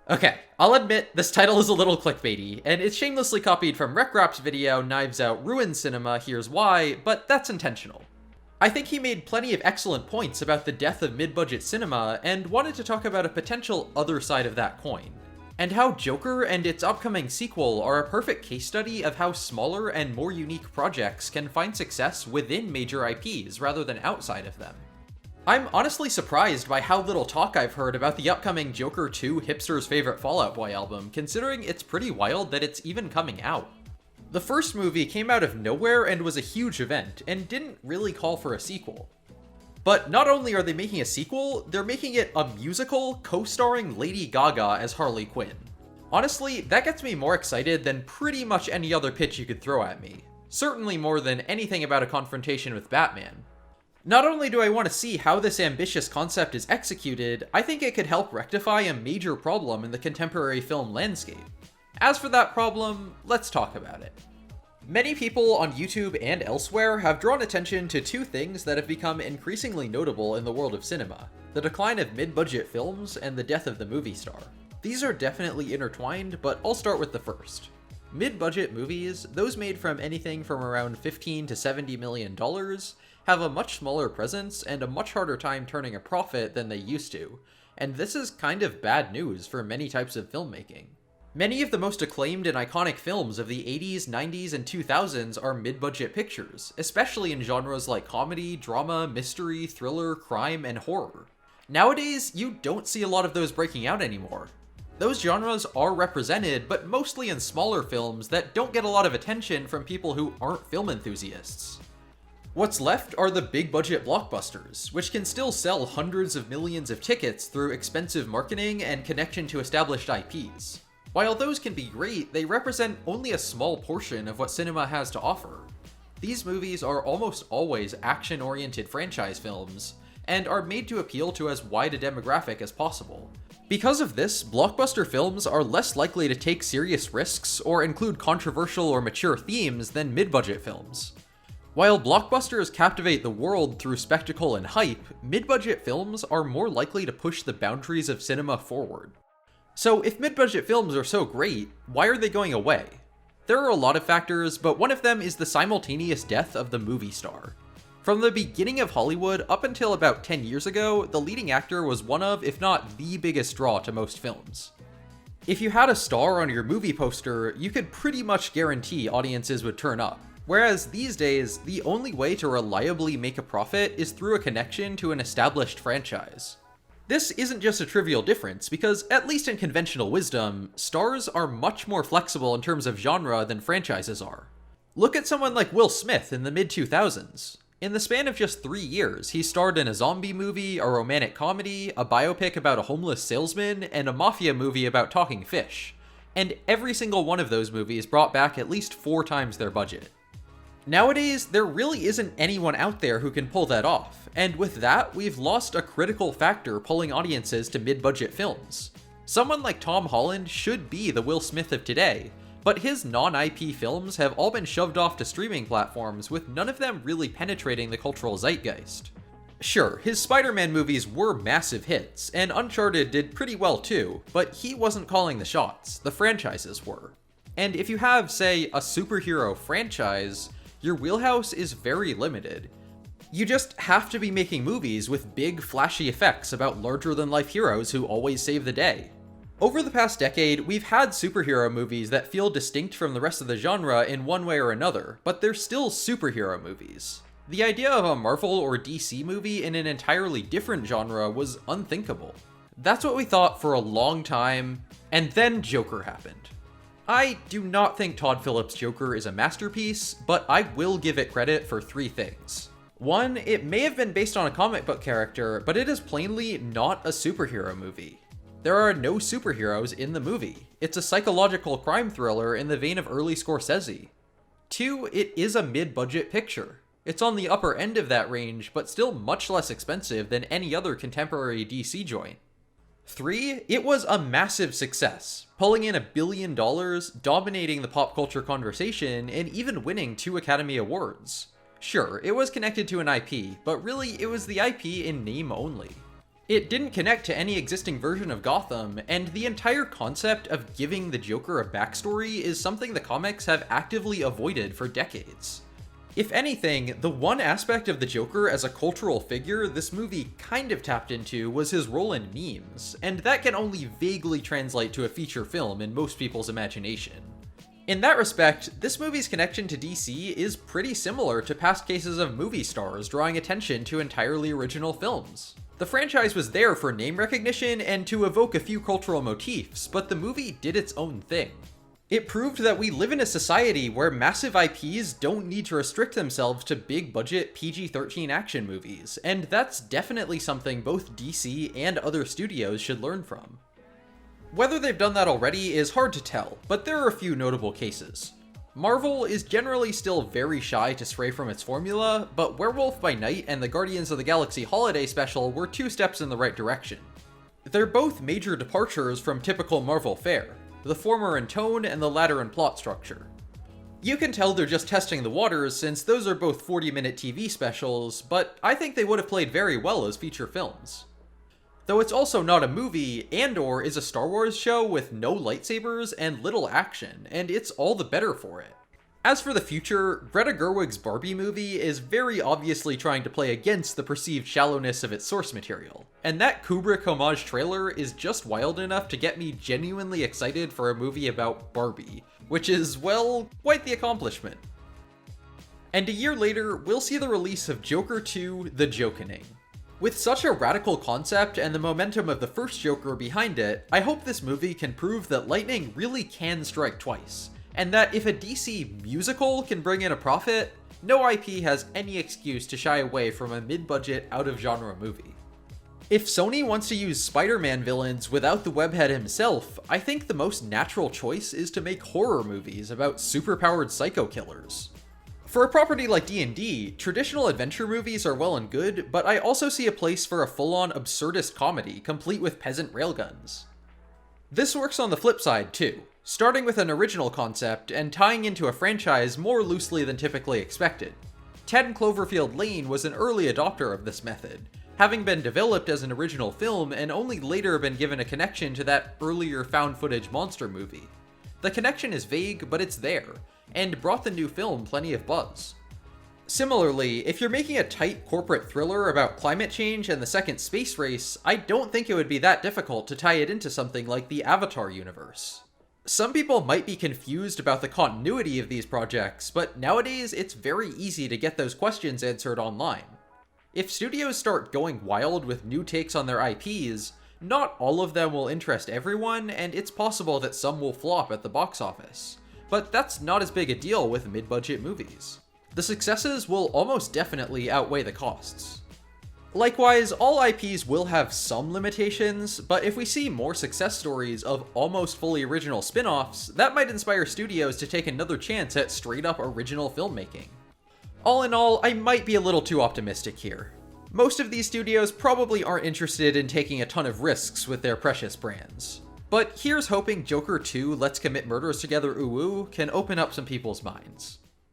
Okay, I'll admit this title is a little clickbaity, and it's shamelessly copied from REKRAP's video Knives Out Ruined Cinema, Here's Why, but that's intentional. I think he made plenty of excellent points about the death of mid-budget cinema, and wanted to talk about a potential other side of that coin, and how Joker and its upcoming sequel are a perfect case study of how smaller and more unique projects can find success within major IPs rather than outside of them. I'm honestly surprised by how little talk I've heard about the upcoming Joker 2 Hipster's Favorite Fall Out Boy album, considering it's pretty wild that it's even coming out. The first movie came out of nowhere and was a huge event, and didn't really call for a sequel. But not only are they making a sequel, they're making it a musical co-starring Lady Gaga as Harley Quinn. Honestly, that gets me more excited than pretty much any other pitch you could throw at me. Certainly more than anything about a confrontation with Batman. Not only do I want to see how this ambitious concept is executed, I think it could help rectify a major problem in the contemporary film landscape. As for that problem, let's talk about it. Many people on YouTube and elsewhere have drawn attention to two things that have become increasingly notable in the world of cinema: the decline of mid-budget films and the death of the movie star. These are definitely intertwined, but I'll start with the first. Mid-budget movies, those made from anything from around $15 to $70 million, have a much smaller presence and a much harder time turning a profit than they used to, and this is kind of bad news for many types of filmmaking. Many of the most acclaimed and iconic films of the 80s, 90s, and 2000s are mid-budget pictures, especially in genres like comedy, drama, mystery, thriller, crime, and horror. Nowadays, you don't see a lot of those breaking out anymore. Those genres are represented, but mostly in smaller films that don't get a lot of attention from people who aren't film enthusiasts. What's left are the big-budget blockbusters, which can still sell hundreds of millions of tickets through expensive marketing and connection to established IPs. While those can be great, they represent only a small portion of what cinema has to offer. These movies are almost always action-oriented franchise films, and are made to appeal to as wide a demographic as possible. Because of this, blockbuster films are less likely to take serious risks or include controversial or mature themes than mid-budget films. While blockbusters captivate the world through spectacle and hype, mid-budget films are more likely to push the boundaries of cinema forward. So if mid-budget films are so great, why are they going away? There are a lot of factors, but one of them is the simultaneous death of the movie star. From the beginning of Hollywood up until about 10 years ago, the leading actor was one of, if not the biggest draw to most films. If you had a star on your movie poster, you could pretty much guarantee audiences would turn up. Whereas these days, the only way to reliably make a profit is through a connection to an established franchise. This isn't just a trivial difference, because at least in conventional wisdom, stars are much more flexible in terms of genre than franchises are. Look at someone like Will Smith in the mid-2000s. In the span of just 3 years, he starred in a zombie movie, a romantic comedy, a biopic about a homeless salesman, and a mafia movie about talking fish. And every single one of those movies brought back at least 4 times their budget. Nowadays, there really isn't anyone out there who can pull that off, and with that, we've lost a critical factor pulling audiences to mid-budget films. Someone like Tom Holland should be the Will Smith of today, but his non-IP films have all been shoved off to streaming platforms, with none of them really penetrating the cultural zeitgeist. Sure, his Spider-Man movies were massive hits, and Uncharted did pretty well too, but he wasn't calling the shots, the franchises were. And if you have, say, a superhero franchise, your wheelhouse is very limited. You just have to be making movies with big, flashy effects about larger-than-life heroes who always save the day. Over the past decade, we've had superhero movies that feel distinct from the rest of the genre in one way or another, but they're still superhero movies. The idea of a Marvel or DC movie in an entirely different genre was unthinkable. That's what we thought for a long time, and then Joker happened. I do not think Todd Phillips' Joker is a masterpiece, but I will give it credit for 3 things. 1, it may have been based on a comic book character, but it is plainly not a superhero movie. There are no superheroes in the movie. It's a psychological crime thriller in the vein of early Scorsese. 2, it is a mid-budget picture. It's on the upper end of that range, but still much less expensive than any other contemporary DC joint. 3, it was a massive success, pulling in $1 billion, dominating the pop culture conversation, and even winning 2 Academy Awards. Sure, it was connected to an IP, but really it was the IP in name only. It didn't connect to any existing version of Gotham, and the entire concept of giving the Joker a backstory is something the comics have actively avoided for decades. If anything, the one aspect of the Joker as a cultural figure this movie kind of tapped into was his role in memes, and that can only vaguely translate to a feature film in most people's imagination. In that respect, this movie's connection to DC is pretty similar to past cases of movie stars drawing attention to entirely original films. The franchise was there for name recognition and to evoke a few cultural motifs, but the movie did its own thing. It proved that we live in a society where massive IPs don't need to restrict themselves to big-budget PG-13 action movies, and that's definitely something both DC and other studios should learn from. Whether they've done that already is hard to tell, but there are a few notable cases. Marvel is generally still very shy to stray from its formula, but Werewolf by Night and the Guardians of the Galaxy Holiday Special were 2 steps in the right direction. They're both major departures from typical Marvel fare, the former in tone and the latter in plot structure. You can tell they're just testing the waters since those are both 40-minute TV specials, but I think they would have played very well as feature films. Though it's also not a movie, Andor is a Star Wars show with no lightsabers and little action, and it's all the better for it. As for the future, Greta Gerwig's Barbie movie is very obviously trying to play against the perceived shallowness of its source material, and that Kubrick homage trailer is just wild enough to get me genuinely excited for a movie about Barbie, which is, well, quite the accomplishment. And a year later, we'll see the release of Joker 2: The Jokening. With such a radical concept and the momentum of the first Joker behind it, I hope this movie can prove that lightning really can strike twice, and that if a DC musical can bring in a profit, no IP has any excuse to shy away from a mid-budget, out-of-genre movie. If Sony wants to use Spider-Man villains without the webhead himself, I think the most natural choice is to make horror movies about superpowered psycho killers. For a property like D&D, traditional adventure movies are well and good, but I also see a place for a full-on absurdist comedy complete with peasant railguns. This works on the flip side too, starting with an original concept and tying into a franchise more loosely than typically expected. 10 Cloverfield Lane was an early adopter of this method, having been developed as an original film and only later been given a connection to that earlier found-footage monster movie. The connection is vague, but it's there, and brought the new film plenty of buzz. Similarly, if you're making a tight corporate thriller about climate change and the second space race, I don't think it would be that difficult to tie it into something like the Avatar universe. Some people might be confused about the continuity of these projects, but nowadays it's very easy to get those questions answered online. If studios start going wild with new takes on their IPs, not all of them will interest everyone, and it's possible that some will flop at the box office. But that's not as big a deal with mid-budget movies. The successes will almost definitely outweigh the costs. Likewise, all IPs will have some limitations, but if we see more success stories of almost fully original spin-offs, that might inspire studios to take another chance at straight-up original filmmaking. All in all, I might be a little too optimistic here. Most of these studios probably aren't interested in taking a ton of risks with their precious brands. But here's hoping Joker 2 Let's Commit Murders Together Ooh Ooh can open up some people's minds.